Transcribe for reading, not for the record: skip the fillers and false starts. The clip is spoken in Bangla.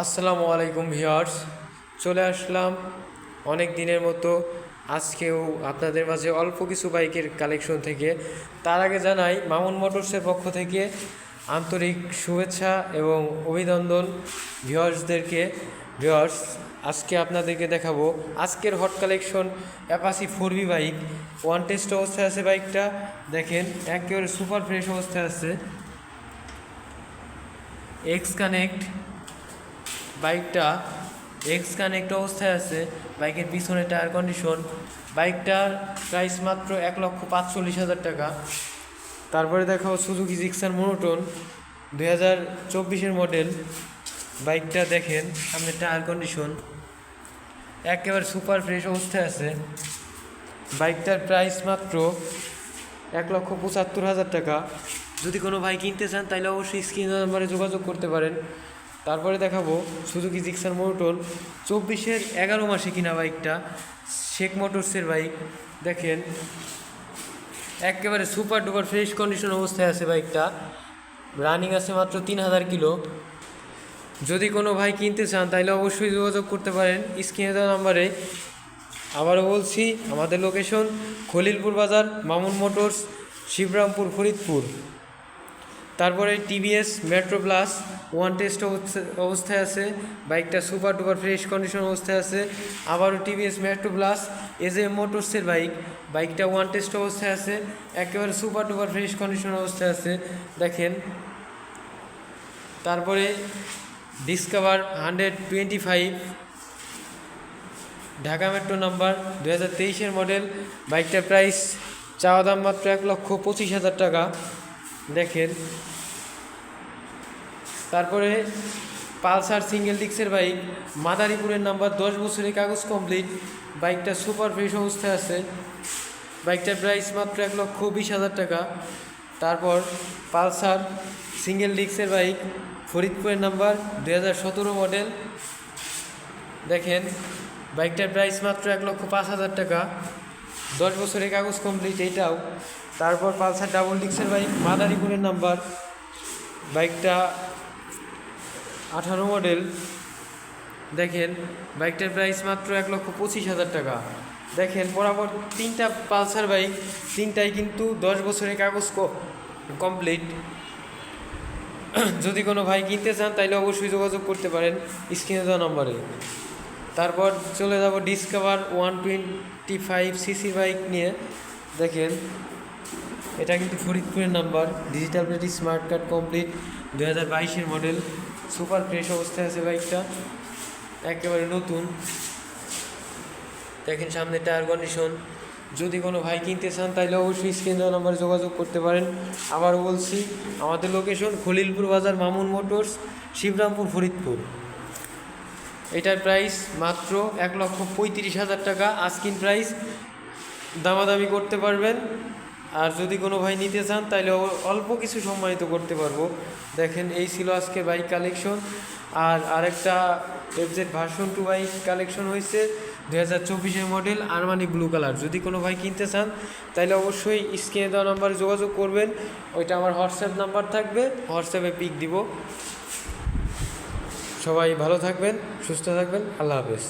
আসসালামু আলাইকুম ভিউয়ার্স, চলে আসলাম অনেক দিনের মতো আজকেও আপনাদের মাঝে অল্প কিছু বাইকের কালেকশন থেকে। তার আগে জানাই মামুন মোটরসের পক্ষ থেকে আন্তরিক শুভেচ্ছা এবং অভিনন্দন ভিউয়ার্সদেরকে। ভিউয়ার্স, আজকে আপনাদেরকে দেখাবো আজকের hot collection Apache 4V bike. One test অবস্থায় আছে বাইকটা, দেখেন একেবারে সুপার ফ্রেশ অবস্থায় আছে। এক্স কানেক্ট বাইকটা কানেক্ট অবস্থায় আছে। বাইকের পিছনে টায়ার কন্ডিশন। বাইকটার প্রাইস মাত্র 1,45,000 টাকা। তারপরে দেখাও সুজুকি জিক্সার মনোটন 2024-এর মডেল। বাইকটা দেখেন সামনে টায়ার কন্ডিশন একেবারে সুপার ফ্রেশ অবস্থায় আছে। বাইকটার প্রাইস মাত্র 1,75,000 টাকা। যদি কোনো ভাই কিনতে চান তাহলে অবশ্যই স্ক্রিন নাম্বারে যোগাযোগ করতে পারেন। তারপরে দেখাবো সুজুকি জিক্সার মোটর 24-এর 11 মাসে কিনা বাইকটা, শেখ মোটরসের বাইক। দেখেন একেবারে সুপার ডুপার ফ্রেশ কন্ডিশন অবস্থায় আছে বাইকটা। রানিং আছে মাত্র 3,000 কিলো। যদি কোনো ভাই কিনতে চান তাহলে অবশ্যই যোগাযোগ করতে পারেন স্ক্রিনে দেওয়া নাম্বারে। আবারও বলছি, আমাদের লোকেশন খলিলপুর বাজার, মামুন মোটরস, শিবরামপুর, ফরিদপুর। তারপরে TVS metro plus one test অবস্থায় আছে বাইকটা, সুপার ডুপার ফ্রেশ কন্ডিশন অবস্থায় আছে। আবারও টিভিএস মেট্রো প্লাস এজএম মোটরসের বাইকটা ওয়ান টেস্ট অবস্থায় আছে, একেবারে সুপার ডুপার ফ্রেশ কন্ডিশন অবস্থায় আছে। দেখেন তারপরে ডিসকভার 125 ঢাকা মেট্রো নাম্বার 2023-এর মডেল। বাইকটার প্রাইস চাওয়া দাম মাত্র 1,25,000 টাকা। দেখেন তারপরে পালসার সিঙ্গেল ডিক্সের বাইক, মাদারীপুরের নাম্বার, 10 বছরের কাগজ কমপ্লিট। বাইকটা সুপার ফ্রেশ অবস্থায় আছে। বাইকটার প্রাইস মাত্র 1,20,000 টাকা। তারপর পালসার সিঙ্গেল ডিক্সের বাইক, ফরিদপুরের নাম্বার, 2017 মডেল। দেখেন বাইকটার প্রাইস মাত্র 1,05,000 টাকা, 10 বছরের কাগজ কমপ্লিট এইটাও। তারপর পালসার ডাবল ডিক্সের বাইক, মাদারীপুরের নাম্বার, বাইকটা 18 মডেল। দেখেন বাইকটার প্রাইস মাত্র 1,25,000 টাকা। দেখেন বরাবর তিনটা পালসার বাইক, তিনটাই কিন্তু 10 বছরের কাগজ কমপ্লিট। যদি কোনো ভাই কিনতে চান তাহলে অবশ্যই যোগাযোগ করতে পারেন স্ক্রিনে দেওয়া নম্বরে। তারপর চলে যাব ডিসকভার 125 সিসি বাইক নিয়ে। দেখেন এটা কিন্তু ফরিদপুরের number, digital plate, smart card complete, 2022-এর মডেল। সুপার ফ্রেশ অবস্থায় আছে বাইকটা, একেবারে নতুন। দেখেন সামনে টায়ার কন্ডিশন। যদি কোনো ভাই কিনতে চান তাহলে অবশ্যই স্ক্রিন দেওয়া নাম্বারে যোগাযোগ করতে পারেন। আবারও বলছি, আমাদের লোকেশন খলিলপুর বাজার, মামুন মোটরস, শিবরামপুর, ফরিদপুর। এটার প্রাইস মাত্র 1,35,000 টাকা আস্কিং প্রাইস। দামাদামি করতে পারবেন। আর যদি কোনো ভাই নিতে চান তাহলে অল্প কিছু সম্মানিত করতে পারবো। দেখেন এই ছিল আজকে বাইক কালেকশন। আর আরেকটা এফজেড ভার্সন 2 বাইক কালেকশন হয়েছে 2024-এর মডেল, আরমানি ব্লু কালার। যদি কোনো ভাই কিনতে চান তাহলে অবশ্যই স্ক্রিনে দেওয়া নাম্বারে যোগাযোগ করবেন। ওইটা আমার হোয়াটসঅ্যাপ নাম্বার থাকবে, হোয়াটসঅ্যাপে পিক দিব। সবাই ভালো থাকবেন, সুস্থ থাকবেন, আল্লাহ হাফেজ।